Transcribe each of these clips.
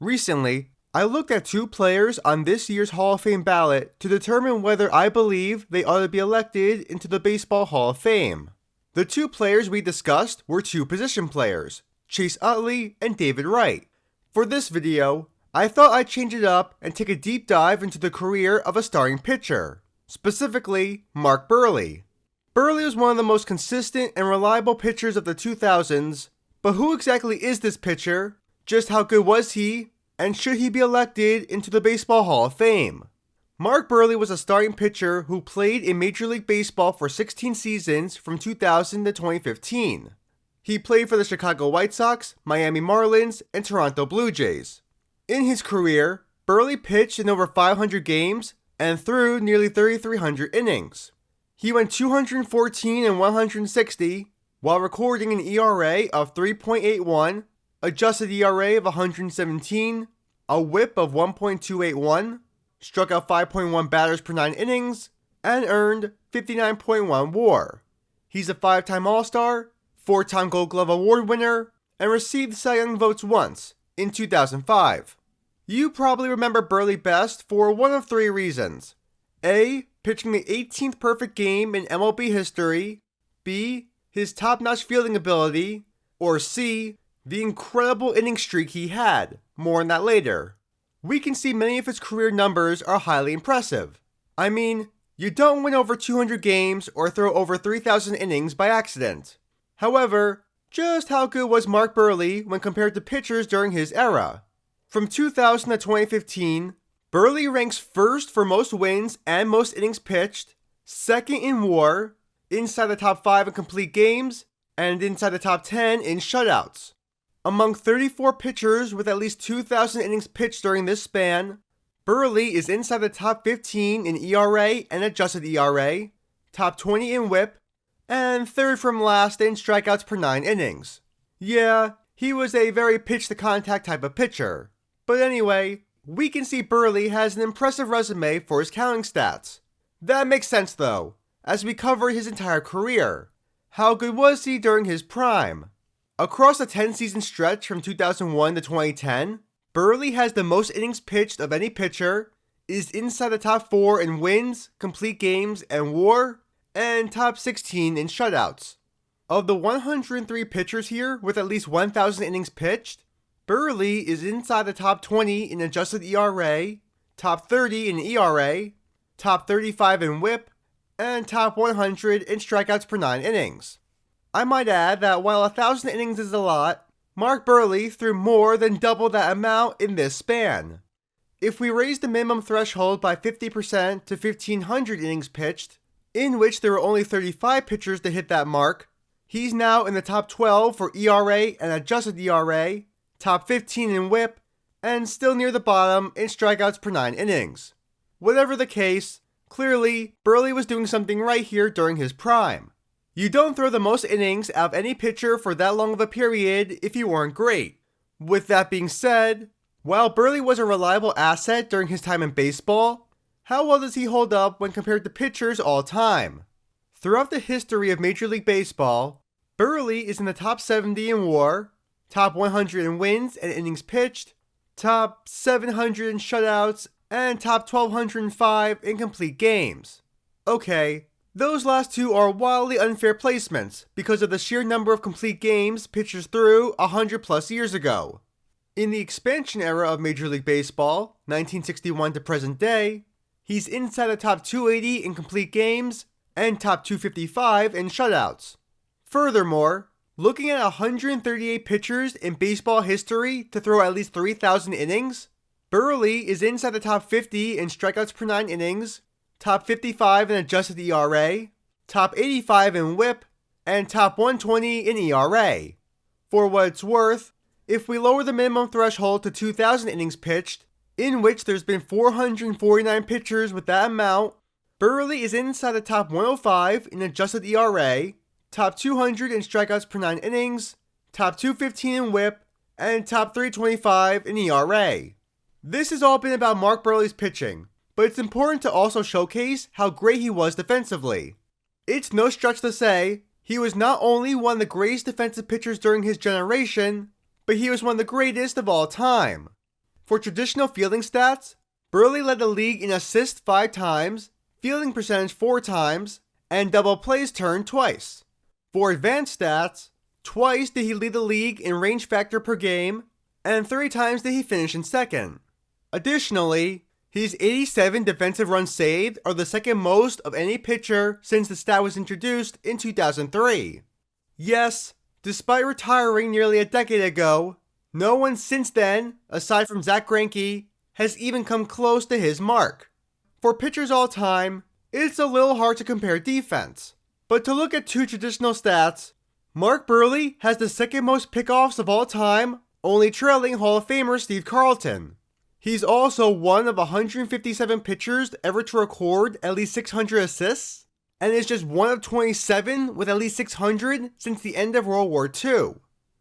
Recently, I looked at two players on this year's Hall of Fame ballot to determine whether I believe they ought to be elected into the Baseball Hall of Fame. The two players we discussed were two position players, Chase Utley and David Wright. For this video, I thought I'd change it up and take a deep dive into the career of a starting pitcher, specifically Mark Buehrle. Buehrle was one of the most consistent and reliable pitchers of the 2000s, but who exactly is this pitcher? Just how good was he? And should he be elected into the Baseball Hall of Fame? Mark Buehrle was a starting pitcher who played in Major League Baseball for 16 seasons from 2000 to 2015. He played for the Chicago White Sox, Miami Marlins, and Toronto Blue Jays. In his career, Buehrle pitched in over 500 games and threw nearly 3,300 innings. He went 214 and 160 while recording an ERA of 3.81, adjusted ERA of 117, a whip of 1.281, struck out 5.1 batters per 9 innings, and earned 59.1 WAR. He's a 5-time All-Star, 4-time Gold Glove Award winner, and received Cy Young votes once, in 2005. You probably remember Buehrle best for one of three reasons. A. Pitching the 18th perfect game in MLB history. B. His top-notch fielding ability. Or C. The incredible inning streak he had. More on that later. We can see many of his career numbers are highly impressive. I mean, you don't win over 200 games or throw over 3,000 innings by accident. However, just how good was Mark Buehrle when compared to pitchers during his era? From 2000 to 2015, Buehrle ranks first for most wins and most innings pitched, second in WAR, inside the top 5 in complete games, and inside the top 10 in shutouts. Among 34 pitchers with at least 2,000 innings pitched during this span, Buehrle is inside the top 15 in ERA and adjusted ERA, top 20 in WHIP, and third from last in strikeouts per 9 innings. Yeah, he was a very pitch-to-contact type of pitcher. But anyway, we can see Buehrle has an impressive resume for his counting stats. That makes sense though, as we cover his entire career. How good was he during his prime? Across a 10-season stretch from 2001 to 2010, Buehrle has the most innings pitched of any pitcher, is inside the top 4 in wins, complete games, and WAR, and top 16 in shutouts. Of the 103 pitchers here with at least 1,000 innings pitched, Buehrle is inside the top 20 in adjusted ERA, top 30 in ERA, top 35 in WHIP, and top 100 in strikeouts per 9 innings. I might add that while 1,000 innings is a lot, Mark Buehrle threw more than double that amount in this span. If we raise the minimum threshold by 50% to 1,500 innings pitched, in which there were only 35 pitchers to hit that mark, he's now in the top 12 for ERA and adjusted ERA, top 15 in WHIP, and still near the bottom in strikeouts per 9 innings. Whatever the case, clearly, Buehrle was doing something right here during his prime. You don't throw the most innings out of any pitcher for that long of a period if you weren't great. With that being said, while Buehrle was a reliable asset during his time in baseball, how well does he hold up when compared to pitchers all time? Throughout the history of Major League Baseball, Buehrle is in the top 70 in WAR, top 100 in wins and innings pitched, top 700 in shutouts, and top 1,205 in complete games. Okay, those last two are wildly unfair placements because of the sheer number of complete games pitchers threw 100 plus years ago. In the expansion era of Major League Baseball, 1961 to present day, he's inside the top 280 in complete games and top 255 in shutouts. Furthermore, looking at 138 pitchers in baseball history to throw at least 3,000 innings, Buehrle is inside the top 50 in strikeouts per 9 innings, top 55 in adjusted ERA, top 85 in WHIP, and top 120 in ERA. For what it's worth, if we lower the minimum threshold to 2,000 innings pitched, in which there's been 449 pitchers with that amount, Buehrle is inside the top 105 in adjusted ERA, top 200 in strikeouts per 9 innings, top 215 in WHIP, and top 325 in ERA. This has all been about Mark Buehrle's pitching, but it's important to also showcase how great he was defensively. It's no stretch to say, he was not only one of the greatest defensive pitchers during his generation, but he was one of the greatest of all time. For traditional fielding stats, Buehrle led the league in assists 5 times, fielding percentage 4 times, and double plays turned twice. For advanced stats, twice did he lead the league in range factor per game, and 3 times did he finish in second. Additionally, his 87 defensive runs saved are the second most of any pitcher since the stat was introduced in 2003. Yes, despite retiring nearly a decade ago, no one since then, aside from Zack Greinke, has even come close to his mark. For pitchers all time, it's a little hard to compare defense. But to look at 2 traditional stats, Mark Buehrle has the second most pickoffs of all time, only trailing Hall of Famer Steve Carlton. He's also one of 157 pitchers ever to record at least 600 assists, and is just one of 27 with at least 600 since the end of World War II.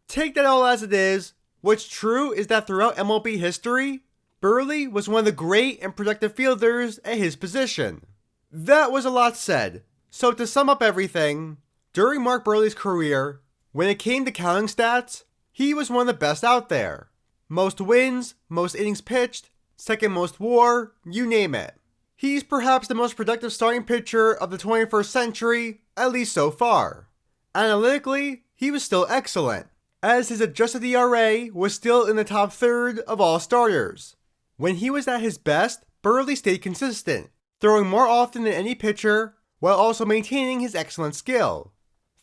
Take that all as it is, what's true is that throughout MLB history, Buehrle was one of the great and productive fielders at his position. That was a lot said, so to sum up everything, during Mark Buehrle's career, when it came to counting stats, he was one of the best out there. Most wins, most innings pitched, second most WAR, you name it. He's perhaps the most productive starting pitcher of the 21st century, at least so far. Analytically, he was still excellent, as his adjusted ERA was still in the top third of all starters. When he was at his best, Buehrle stayed consistent, throwing more often than any pitcher, while also maintaining his excellent skill.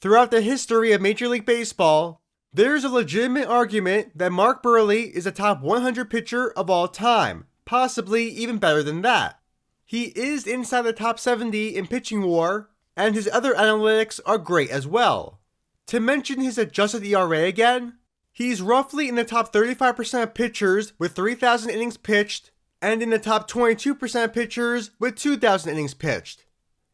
Throughout the history of Major League Baseball, there's a legitimate argument that Mark Buehrle is a top 100 pitcher of all time, possibly even better than that. He is inside the top 70 in pitching WAR, and his other analytics are great as well. To mention his adjusted ERA again, he's roughly in the top 35% of pitchers with 3,000 innings pitched, and in the top 22% of pitchers with 2,000 innings pitched.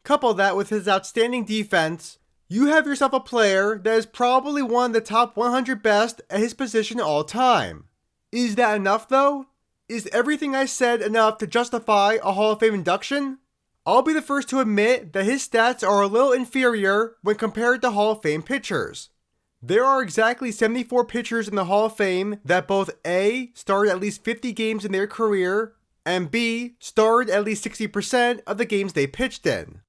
Couple that with his outstanding defense, you have yourself a player that is probably one of the top 100 best at his position all time. Is that enough though? Is everything I said enough to justify a Hall of Fame induction? I'll be the first to admit that his stats are a little inferior when compared to Hall of Fame pitchers. There are exactly 74 pitchers in the Hall of Fame that both A, started at least 50 games in their career, and B, started at least 60% of the games they pitched in.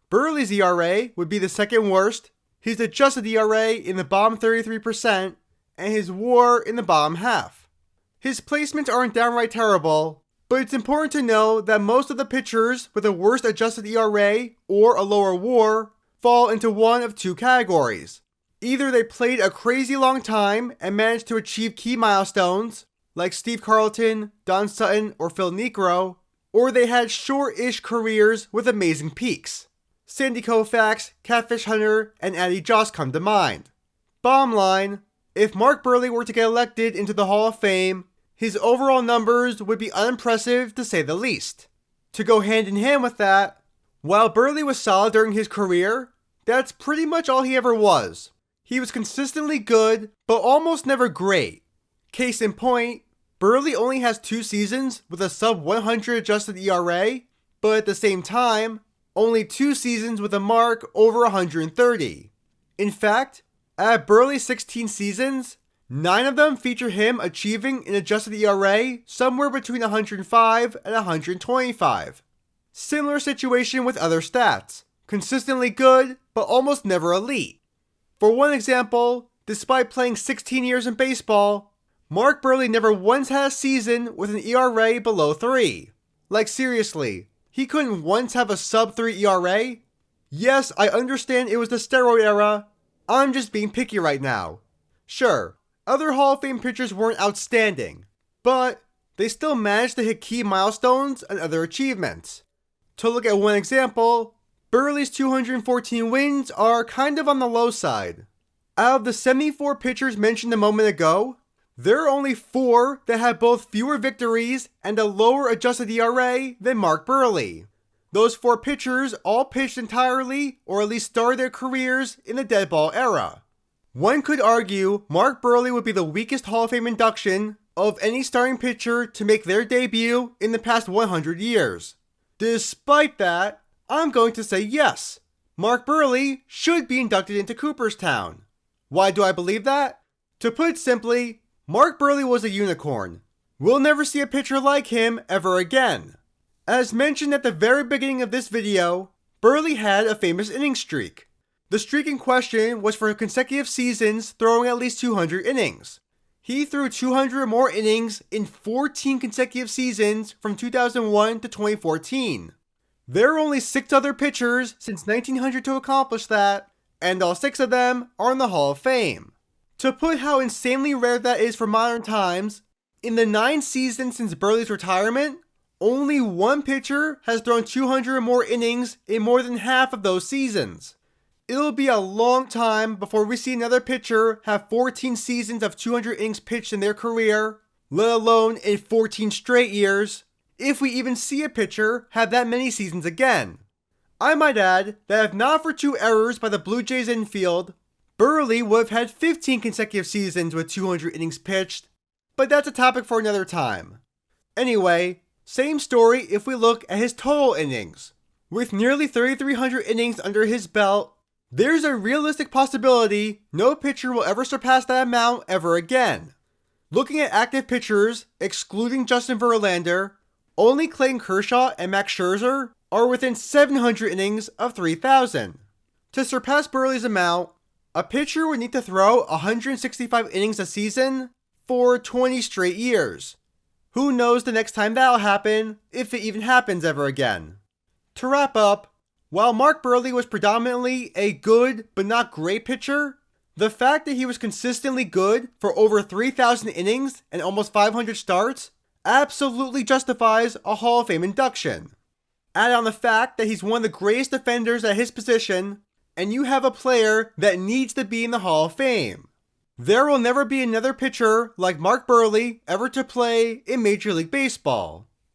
Buehrle's ERA would be the second worst, his adjusted ERA in the bottom 33%, and his WAR in the bottom half. His placements aren't downright terrible, but it's important to know that most of the pitchers with a worst adjusted ERA or a lower WAR fall into one of 2 categories. Either they played a crazy long time and managed to achieve key milestones, like Steve Carlton, Don Sutton, or Phil Niekro, or they had short-ish careers with amazing peaks. Sandy Koufax, Catfish Hunter, and Addie Joss come to mind. Bottom line, if Mark Buehrle were to get elected into the Hall of Fame, his overall numbers would be unimpressive to say the least. To go hand in hand with that, while Buehrle was solid during his career, that's pretty much all he ever was. He was consistently good, but almost never great. Case in point, Buehrle only has 2 seasons with a sub 100 adjusted ERA, but at the same time, only 2 seasons with a mark over 130. In fact, out of Buehrle's 16 seasons, 9 of them feature him achieving an adjusted ERA somewhere between 105 and 125. Similar situation with other stats, consistently good, but almost never elite. For one example, despite playing 16 years in baseball, Mark Buehrle never once had a season with an ERA below 3. Like seriously, he couldn't once have a sub-3 ERA? Yes, I understand it was the steroid era. I'm just being picky right now. Sure, other Hall of Fame pitchers weren't outstanding, but they still managed to hit key milestones and other achievements. To look at one example, Buehrle's 214 wins are kind of on the low side. Out of the 74 pitchers mentioned a moment ago, there are only 4 that have both fewer victories and a lower adjusted ERA than Mark Buehrle. Those 4 pitchers all pitched entirely or at least started their careers in the dead ball era. One could argue Mark Buehrle would be the weakest Hall of Fame induction of any starting pitcher to make their debut in the past 100 years. Despite that, I'm going to say yes, Mark Buehrle should be inducted into Cooperstown. Why do I believe that? To put it simply, Mark Buehrle was a unicorn. We'll never see a pitcher like him ever again. As mentioned at the very beginning of this video, Buehrle had a famous inning streak. The streak in question was for consecutive seasons throwing at least 200 innings. He threw 200 or more innings in 14 consecutive seasons from 2001 to 2014. There are only 6 other pitchers since 1900 to accomplish that, and all 6 of them are in the Hall of Fame. To put how insanely rare that is for modern times, in the 9 seasons since Buehrle's retirement, only 1 pitcher has thrown 200 or more innings in more than half of those seasons. It'll be a long time before we see another pitcher have 14 seasons of 200 innings pitched in their career, let alone in 14 straight years, if we even see a pitcher have that many seasons again. I might add that if not for 2 errors by the Blue Jays infield, Buehrle would have had 15 consecutive seasons with 200 innings pitched, but that's a topic for another time. Anyway, same story if we look at his total innings. With nearly 3,300 innings under his belt, there's a realistic possibility no pitcher will ever surpass that amount ever again. Looking at active pitchers, excluding Justin Verlander, only Clayton Kershaw and Max Scherzer are within 700 innings of 3,000. To surpass Buehrle's amount, a pitcher would need to throw 165 innings a season for 20 straight years. Who knows the next time that'll happen, if it even happens ever again. To wrap up, while Mark Buehrle was predominantly a good but not great pitcher, the fact that he was consistently good for over 3,000 innings and almost 500 starts absolutely justifies a Hall of Fame induction. Add on the fact that he's one of the greatest defenders at his position, and you have a player that needs to be in the Hall of Fame. There will never be another pitcher like Mark Buehrle ever to play in Major League Baseball.